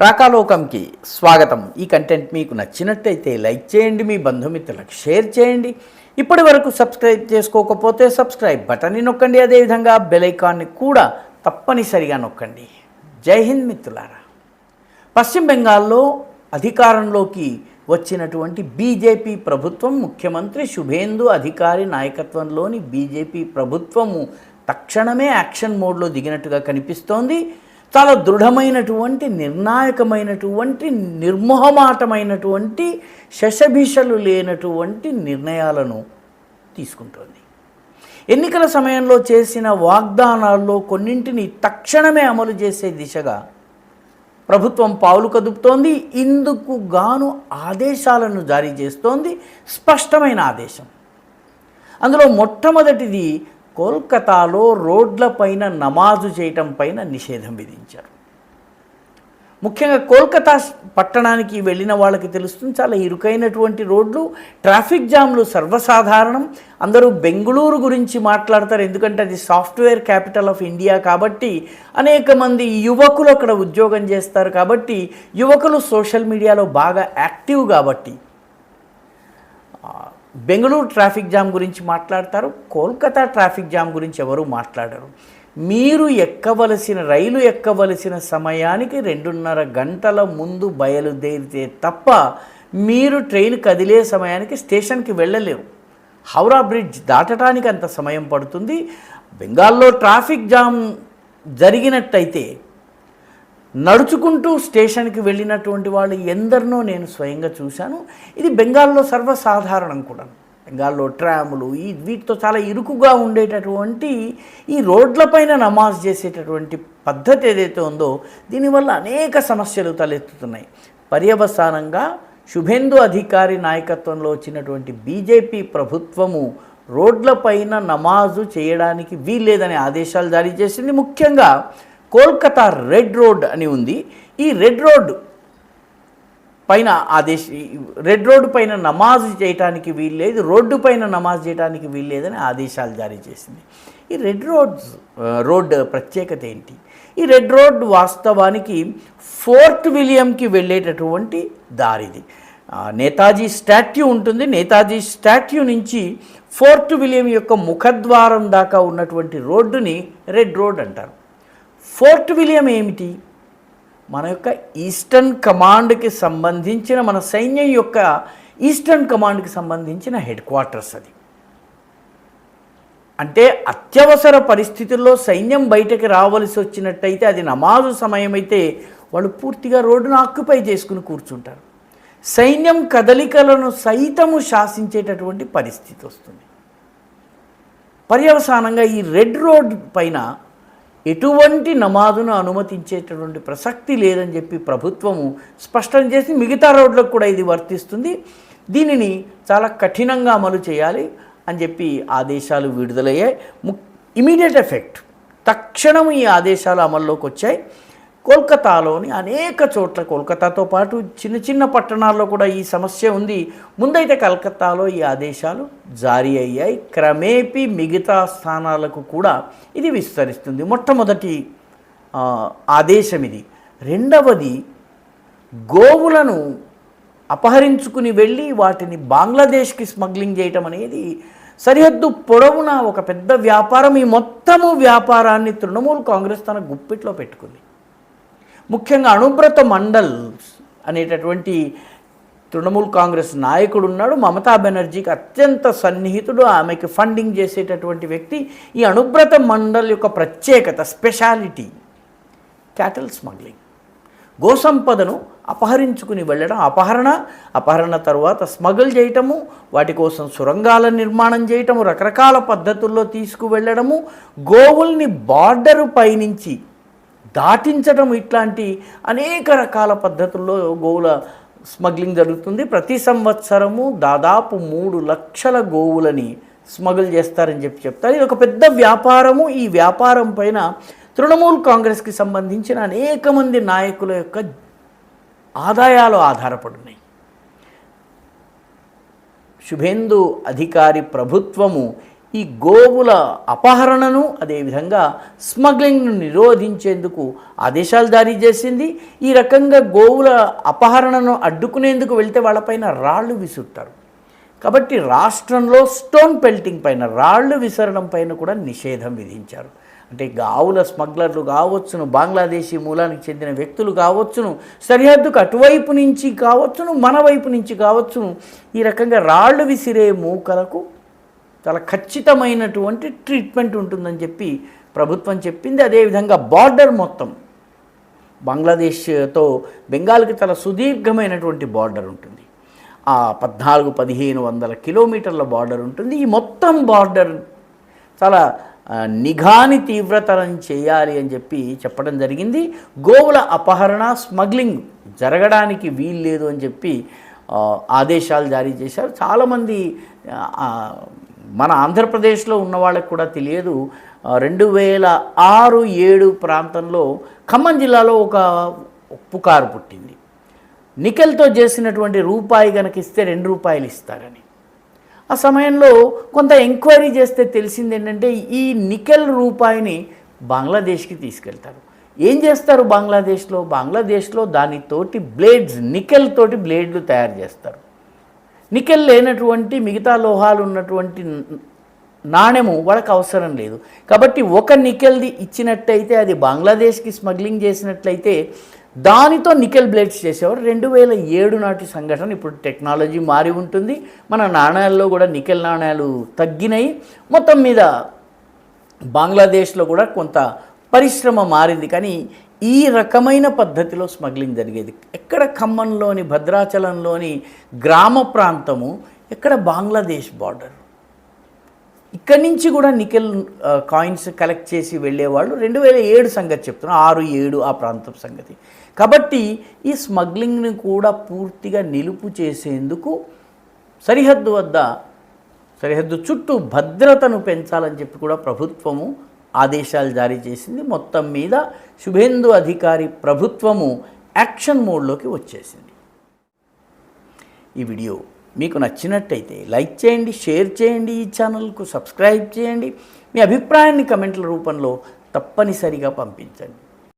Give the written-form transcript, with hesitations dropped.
రాకాలోకంకి స్వాగతం. ఈ కంటెంట్ మీకు నచ్చినట్టయితే లైక్ చేయండి, మీ బంధుమిత్రులకు షేర్ చేయండి. ఇప్పటి వరకు సబ్స్క్రైబ్ చేసుకోకపోతే సబ్స్క్రైబ్ బటన్ని నొక్కండి. అదేవిధంగా బెల్ ఐకాన్ని కూడా తప్పనిసరిగా నొక్కండి. జై హింద్ మిత్రులారా. పశ్చిమ బెంగాల్లో అధికారంలోకి వచ్చినటువంటి బీజేపీ ప్రభుత్వం, ముఖ్యమంత్రి శుభేందు అధికారి నాయకత్వంలోని బీజేపీ ప్రభుత్వము తక్షణమే యాక్షన్ మోడ్లో దిగినట్టుగా కనిపిస్తోంది. చాలా దృఢమైనటువంటి, నిర్ణాయకమైనటువంటి, నిర్మోహమాటమైనటువంటి, శషభిషలు లేనటువంటి నిర్ణయాలను తీసుకుంటోంది. ఎన్నికల సమయంలో చేసిన వాగ్దానాల్లో కొన్నింటిని తక్షణమే అమలు చేసే దిశగా ప్రభుత్వం పావులు కదుపుతోంది. ఇందుకు గాను ఆదేశాలను జారీ చేస్తోంది. స్పష్టమైన ఆదేశం. అందులో మొట్టమొదటిది, కోల్కతాలో రోడ్లపైన నమాజు చేయటం పైన నిషేధం విధించారు. ముఖ్యంగా కోల్కతా పట్టణానికి వెళ్ళిన వాళ్ళకి తెలుస్తుంది, చాలా ఇరుకైనటువంటి రోడ్లు, ట్రాఫిక్ జామ్లు సర్వసాధారణం. అందరూ బెంగళూరు గురించి మాట్లాడతారు, ఎందుకంటే అది సాఫ్ట్వేర్ క్యాపిటల్ ఆఫ్ ఇండియా కాబట్టి. అనేక మంది యువకులు అక్కడ ఉద్యోగం చేస్తారు కాబట్టి, యువకులు సోషల్ మీడియాలో బాగా యాక్టివ్ కాబట్టి బెంగళూరు ట్రాఫిక్ జామ్ గురించి మాట్లాడతారు. కోల్కతా ట్రాఫిక్ జామ్ గురించి ఎవరు మాట్లాడరు. మీరు రైలు ఎక్కవలసిన సమయానికి 2.5 గంటల ముందు బయలుదేరితే తప్ప మీరు ట్రైన్ కదిలే సమయానికి స్టేషన్కి వెళ్ళలేరు. హౌరా బ్రిడ్జ్ దాటడానికి అంత సమయం పడుతుంది. బెంగాల్లో ట్రాఫిక్ జామ్ జరిగినట్టయితే నడుచుకుంటూ స్టేషన్కి వెళ్ళినటువంటి వాళ్ళు ఎందరినో నేను స్వయంగా చూశాను. ఇది బెంగాల్లో సర్వసాధారణం కూడా. బెంగాల్లో ట్రాములు వీటితో చాలా ఇరుకుగా ఉండేటటువంటి ఈ రోడ్లపైన నమాజ్ చేసేటటువంటి పద్ధతి ఏదైతే ఉందో, దీనివల్ల అనేక సమస్యలు తలెత్తుతున్నాయి. పర్యవసానంగా శుభేందు అధికారి నాయకత్వంలో వచ్చినటువంటి బీజేపీ ప్రభుత్వము రోడ్లపైన నమాజు చేయడానికి వీల్లేదనే ఆదేశాలు జారీ చేసింది. ముఖ్యంగా కోల్కతా రెడ్ రోడ్ అని ఉంది. ఈ రెడ్ రోడ్ పైన నమాజ్ చేయడానికి వీల్లేదు, రోడ్డు పైన నమాజ్ చేయడానికి వీల్లేదని ఆదేశాలు జారీ చేసింది. ఈ రోడ్ ప్రత్యేకత ఏంటి? ఈ రెడ్ రోడ్ వాస్తవానికి ఫోర్ట్ విలియంకి వెళ్ళేటటువంటి దారిది. నేతాజీ స్టాట్యూ ఉంటుంది. నేతాజీ స్టాట్యూ నుంచి ఫోర్ట్ విలియం యొక్క ముఖద్వారం దాకా ఉన్నటువంటి రోడ్డుని రెడ్ రోడ్ అంటారు. ఫోర్ట్ విలియం ఏమిటి? మన యొక్క ఈస్టర్న్ కమాండ్కి సంబంధించిన, మన సైన్యం యొక్క ఈస్టర్న్ కమాండ్కి సంబంధించిన హెడ్ క్వార్టర్స్ అది. అంటే అత్యవసర పరిస్థితుల్లో సైన్యం బయటకు రావాల్సి వచ్చినట్టయితే, అది నమాజు సమయం అయితే వాళ్ళు పూర్తిగా రోడ్డును ఆక్యుపై చేసుకుని కూర్చుంటారు. సైన్యం కదలికలను సైతము శాసించేటటువంటి పరిస్థితి వస్తుంది. పర్యవసానంగా ఈ రెడ్ రోడ్ పైన ఎటువంటి నమాజును అనుమతించేటటువంటి ప్రసక్తి లేదని చెప్పి ప్రభుత్వము స్పష్టం చేసి, మిగతా రోడ్లకు కూడా ఇది వర్తిస్తుంది, దీనిని చాలా కఠినంగా అమలు చేయాలి అని చెప్పి ఆదేశాలు విడుదలయ్యాయి. ఇమీడియట్ ఎఫెక్ట్, తక్షణం ఈ ఆదేశాలు అమల్లోకి వచ్చాయి. కోల్కతాలోని అనేక చోట్ల, కోల్కతాతో పాటు చిన్న చిన్న పట్టణాల్లో కూడా ఈ సమస్య ఉంది. ముందైతే కలకత్తాలో ఈ ఆదేశాలు జారీ అయ్యాయి. క్రమేపీ మిగతా స్థానాలకు కూడా ఇది విస్తరిస్తుంది. మొట్టమొదటి ఆదేశం ఇది. రెండవది, గోవులను అపహరించుకుని వెళ్ళి వాటిని బంగ్లాదేశ్కి స్మగ్లింగ్ చేయటం అనేది సరిహద్దు పొడవునా ఒక పెద్ద వ్యాపారం. ఈ మొత్తము వ్యాపారాన్ని తృణమూల్ కాంగ్రెస్ తన గుప్పిట్లో పెట్టుకుంది. ముఖ్యంగా అనుబ్రత మండల్ అనేటటువంటి తృణమూల్ కాంగ్రెస్ నాయకుడు ఉన్నాడు. మమతా బెనర్జీకి అత్యంత సన్నిహితుడు, ఆమెకి ఫండింగ్ చేసేటటువంటి వ్యక్తి. ఈ అనుబ్రత మండల్ యొక్క ప్రత్యేకత, స్పెషాలిటీ క్యాటిల్ స్మగ్లింగ్. గోసంపదను అపహరించుకుని వెళ్ళడం, అపహరణ తర్వాత స్మగుల్ చేయటము, వాటి కోసం సొరంగాల నిర్మాణం చేయటము, రకరకాల పద్ధతుల్లో తీసుకువెళ్ళడము, గోవుల్ని బార్డరు పైనుంచి దాటించడం, ఇట్లాంటి అనేక రకాల పద్ధతుల్లో గోవుల స్మగ్లింగ్ జరుగుతుంది. ప్రతి సంవత్సరము దాదాపు 3 లక్షల గోవులని స్మగుల్ చేస్తారని చెప్తారు. ఇది ఒక పెద్ద వ్యాపారము. ఈ వ్యాపారం పైన తృణమూల్ కాంగ్రెస్కి సంబంధించిన అనేక మంది నాయకుల యొక్క ఆదాయాలు ఆధారపడున్నాయి. శుభేందు అధికారి ప్రభుత్వము ఈ గోవుల అపహరణను అదేవిధంగా స్మగ్లింగ్ను నిరోధించేందుకు ఆదేశాలు జారీ చేసింది. ఈ రకంగా గోవుల అపహరణను అడ్డుకునేందుకు వెళ్తే వాళ్ళపైన రాళ్ళు విసురుతారు. కాబట్టి రాష్ట్రంలో స్టోన్ పెల్టింగ్ పైన, రాళ్ళు విసరడం పైన కూడా నిషేధం విధించారు. అంటే ఆవుల స్మగ్లర్లు కావచ్చును, బంగ్లాదేశీ మూలానికి చెందిన వ్యక్తులు కావచ్చును, సరిహద్దుకు అటువైపు నుంచి కావచ్చును, మన వైపు నుంచి కావచ్చును, ఈ రకంగా రాళ్ళు విసిరే మూకలకు చాలా ఖచ్చితమైనటువంటి ట్రీట్మెంట్ ఉంటుందని చెప్పి ప్రభుత్వం చెప్పింది. అదేవిధంగా బార్డర్ మొత్తం బంగ్లాదేశ్తో బెంగాల్కి చాలా సుదీర్ఘమైనటువంటి బార్డర్ ఉంటుంది. ఆ 14-1500 కిలోమీటర్ల బార్డర్ ఉంటుంది. ఈ మొత్తం బార్డర్ చాలా నిఘాని తీవ్రతరం చేయాలి అని చెప్పి చెప్పడం జరిగింది. గోవుల అపహరణ, స్మగ్లింగ్ జరగడానికి వీల్లేదు అని చెప్పి ఆదేశాలు జారీ చేశారు. చాలామంది మన ఆంధ్రప్రదేశ్లో ఉన్న వాళ్ళకి కూడా తెలియదు, 2006-07 ప్రాంతంలో ఖమ్మం జిల్లాలో ఒక పుకారు పుట్టింది. నికెల్తో చేసినటువంటి రూపాయి కనుక ఇస్తే ₹2 ఇస్తారని. ఆ సమయంలో కొంత ఎంక్వైరీ చేస్తే తెలిసింది ఏంటంటే, ఈ నికెల్ రూపాయిని బంగ్లాదేశ్కి తీసుకెళ్తారు. ఏం చేస్తారు బంగ్లాదేశ్లో దానితోటి బ్లేడ్స్, నికెల్ తోటి బ్లేడ్లు తయారు చేస్తారు. నికెల్ లేనటువంటి మిగతా లోహాలు ఉన్నటువంటి నాణెము వాళ్ళకి అవసరం లేదు. కాబట్టి ఒక నికెల్ది ఇచ్చినట్టయితే, అది బంగ్లాదేశ్కి స్మగ్లింగ్ చేసినట్లయితే దానితో నికెల్ బ్లేడ్స్ చేసేవారు. 2007 నాటి సంఘటన. ఇప్పుడు టెక్నాలజీ మారి ఉంటుంది, మన నాణ్యాల్లో కూడా నికెల్ నాణ్యాలు తగ్గినాయి. మొత్తం మీద బంగ్లాదేశ్లో కూడా కొంత పరిశ్రమ మారింది. కానీ ఈ రకమైన పద్ధతిలో స్మగ్లింగ్ జరిగేది ఎక్కడ? ఖమ్మంలోని, భద్రాచలంలోని గ్రామ ప్రాంతము, ఎక్కడ బంగ్లాదేశ్ బార్డర్. ఇక్కడి నుంచి కూడా నికెల్ కాయిన్స్ కలెక్ట్ చేసి వెళ్ళేవాళ్ళు. 2007 సంగతి చెప్తున్నా, 6-7 ఆ ప్రాంతం సంగతి. కాబట్టి ఈ స్మగ్లింగ్ని కూడా పూర్తిగా నిలుపు చేసేందుకు సరిహద్దు చుట్టూ భద్రతను పెంచాలని చెప్పి కూడా ప్రభుత్వము ఆదేశాలు జారీ చేసింది. మొత్తం మీద శుభేందు అధికారి ప్రభుత్వము యాక్షన్ మోడ్లోకి వచ్చేసింది. ఈ వీడియో మీకు నచ్చినట్టయితే లైక్ చేయండి, షేర్ చేయండి, ఈ ఛానల్కు సబ్స్క్రైబ్ చేయండి. మీ అభిప్రాయాన్ని కమెంట్ల రూపంలో తప్పనిసరిగా పంపించండి.